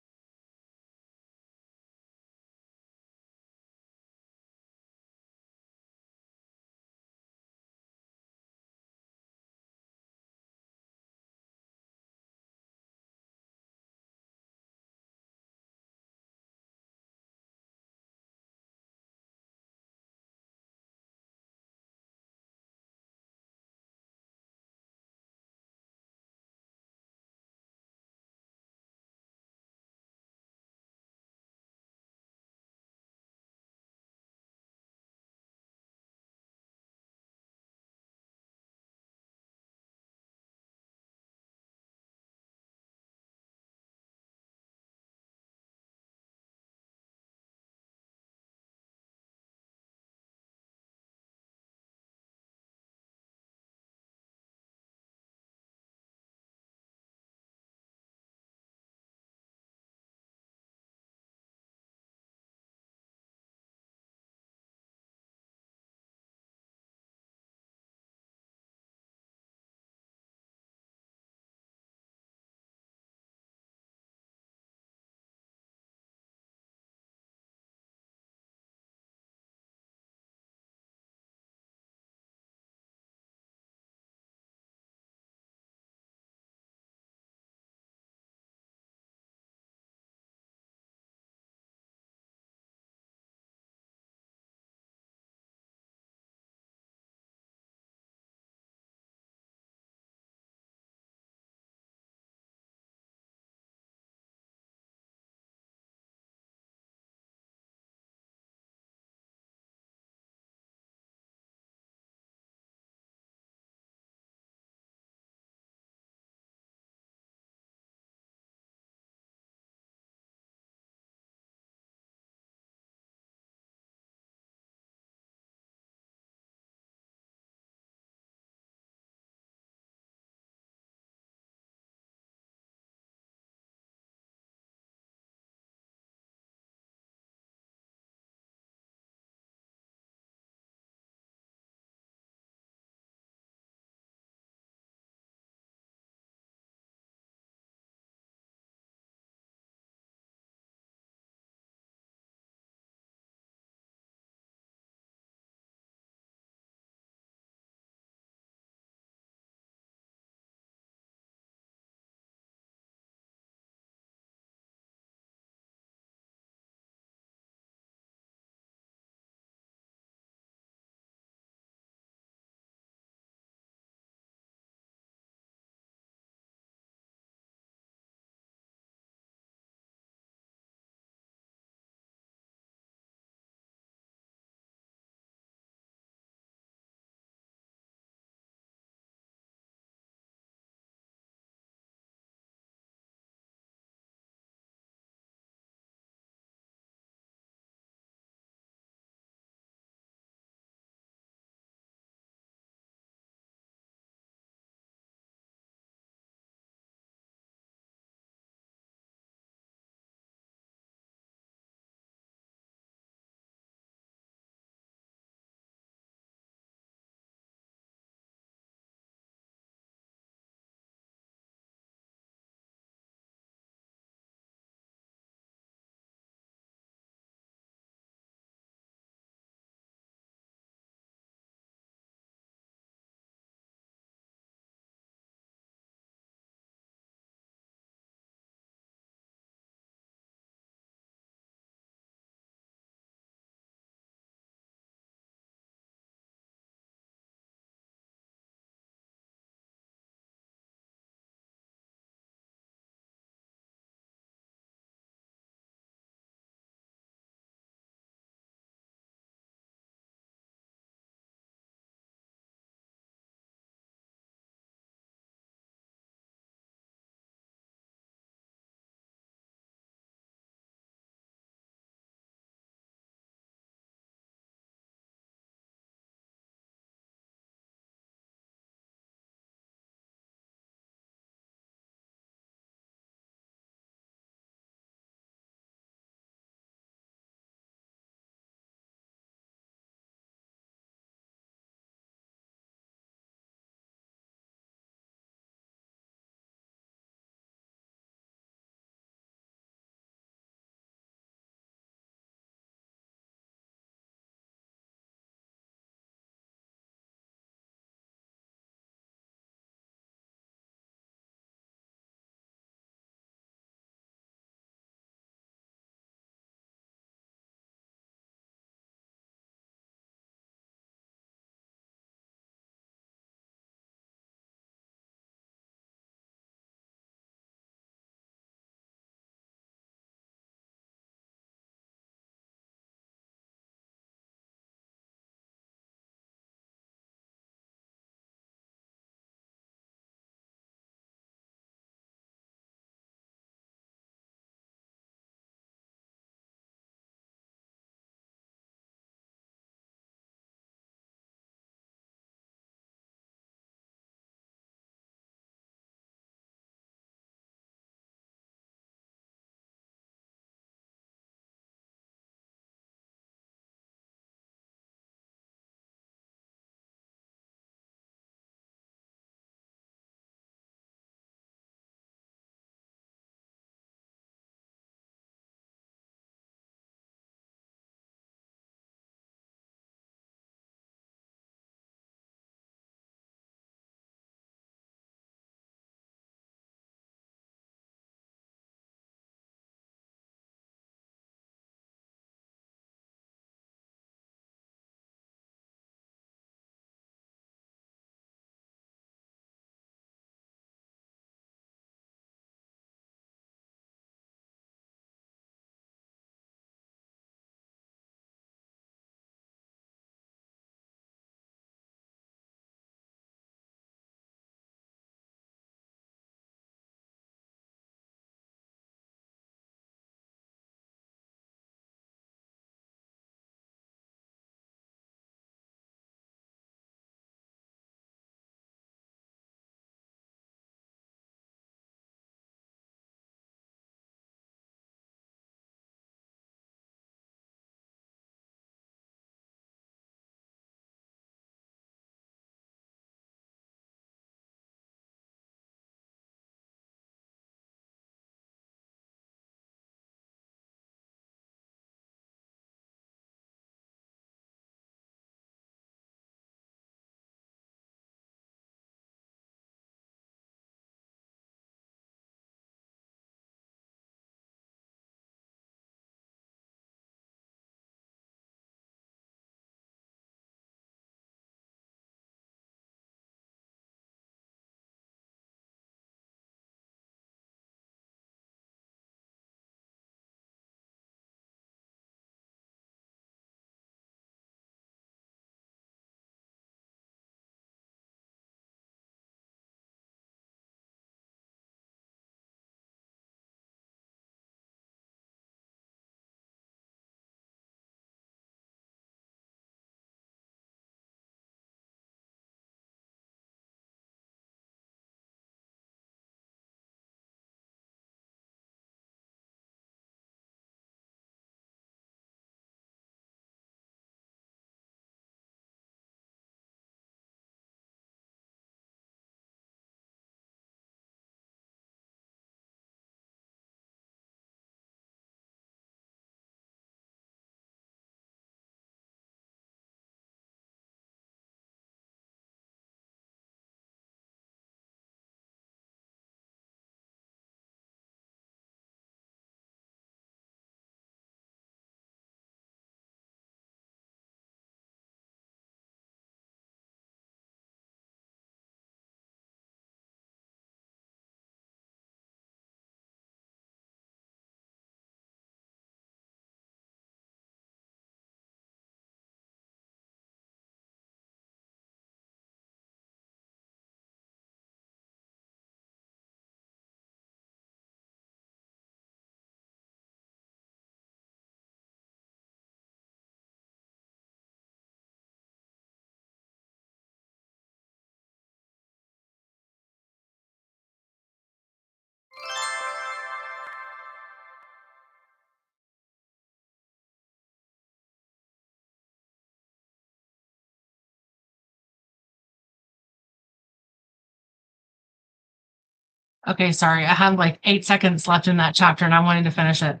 Okay, sorry. I have like 8 seconds left in that chapter and I wanted to finish it.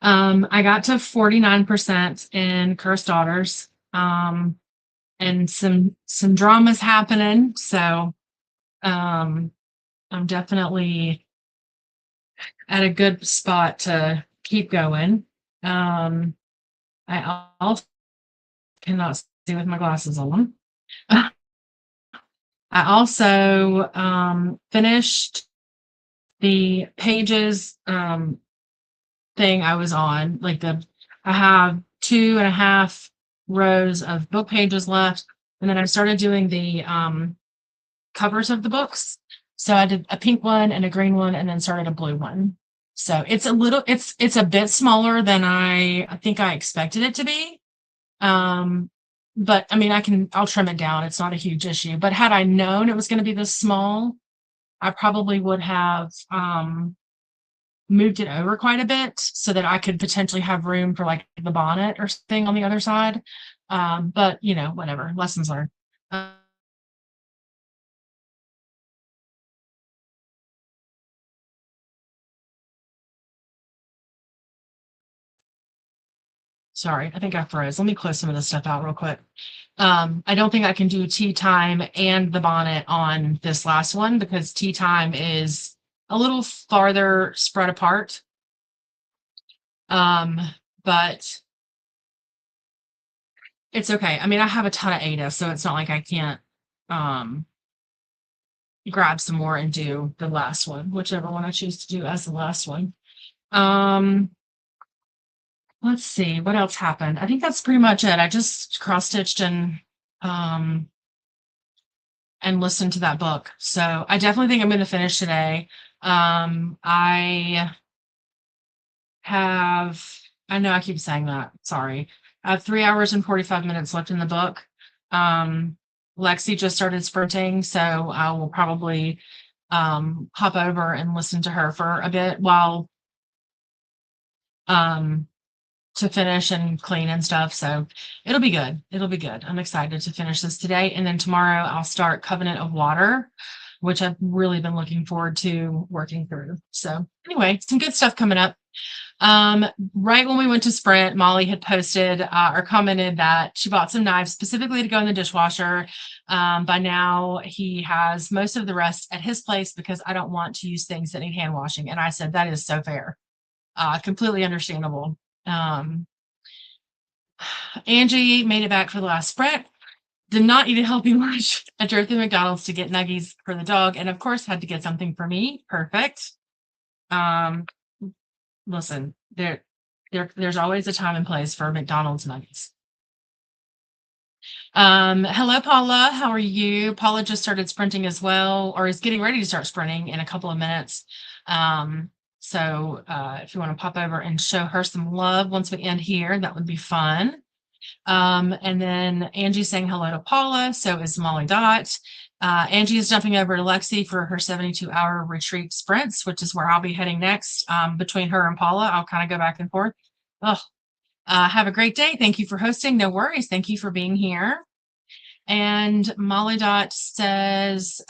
I got to 49% in Cursed Daughters. And some dramas happening. So I'm definitely at a good spot to keep going. I also cannot see with my glasses on. I also finished the pages thing I was on. I have 2.5 rows of book pages left, and then I started doing the covers of the books. So I did a pink one and a green one, and then started a blue one. So it's a bit smaller than I think I expected it to be. But I mean, I'll trim it down. It's not a huge issue. But had I known it was going to be this small, I probably would have moved it over quite a bit so that I could potentially have room for like the bonnet or something on the other side. But whatever, lessons learned. Sorry, I think I froze. Let me close some of this stuff out real quick. I don't think I can do tea time and the bonnet on this last one because tea time is a little farther spread apart. But it's okay. I mean, I have a ton of Ada, so it's not like I can't grab some more and do the last one, whichever one I choose to do as the last one. Let's see what else happened. I think that's pretty much it. I just cross-stitched and listened to that book. So I definitely think I'm going to finish today. I know I keep saying that. Sorry. I have 3 hours and 45 minutes left in the book. Lexi just started sprinting, so I will probably hop over and listen to her for a bit while to finish and clean and stuff. So it'll be good. It'll be good. I'm excited to finish this today. And then tomorrow I'll start Covenant of Water, which I've really been looking forward to working through. So anyway, some good stuff coming up. Right when we went to Sprint, Molly had posted or commented that she bought some knives specifically to go in the dishwasher. By now, he has most of the rest at his place because I don't want to use things that need hand washing. And I said, that is so fair. Completely understandable. Angie made it back for the last Sprint. Did not eat a healthy lunch. I drove through McDonald's to get nuggies for the dog, and of course had to get something for me. Perfect. Listen, there's always a time and place for McDonald's nuggies. Hello, Paula. How are you? Paula just started sprinting as well, or is getting ready to start sprinting in a couple of minutes. So if you want to pop over and show her some love once we end here, that would be fun. And then Angie saying hello to Paula. So is Molly Dot. Angie is jumping over to Lexi for her 72-hour retreat sprints, which is where I'll be heading next. Between her and Paula, I'll kind of go back and forth. Have a great day. Thank you for hosting. No worries. Thank you for being here. And Molly Dot says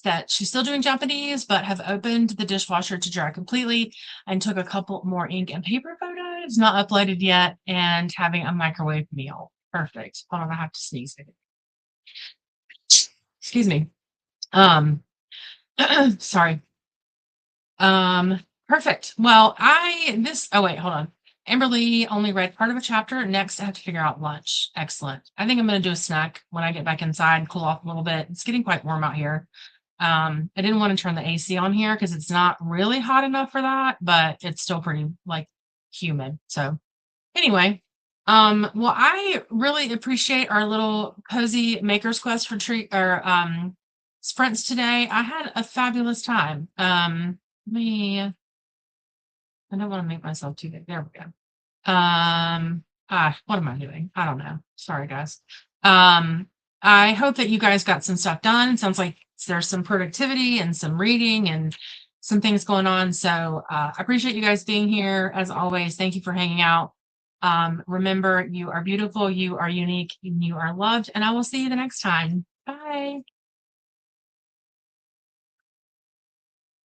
that she's still doing Japanese, but have opened the dishwasher to dry completely and took a couple more ink and paper photos, not uploaded yet, and having a microwave meal. Perfect. Hold on, I have to sneeze. Excuse me. Sorry. Perfect. Well, oh wait, hold on. Amberly only read part of a chapter. Next, I have to figure out lunch. Excellent. I think I'm going to do a snack when I get back inside, cool off a little bit. It's getting quite warm out here. I didn't want to turn the AC on here because it's not really hot enough for that, but it's still pretty humid. So anyway, well, I really appreciate our little cozy Maker's Quest retreat or sprints today. I had a fabulous time. I don't want to make myself too big. There we go. What am I doing? I don't know. Sorry, guys. I hope that you guys got some stuff done. Sounds like there's some productivity and some reading and some things going on. So I appreciate you guys being here. As always, thank you for hanging out. Remember, you are beautiful, you are unique, and you are loved. And I will see you the next time. Bye.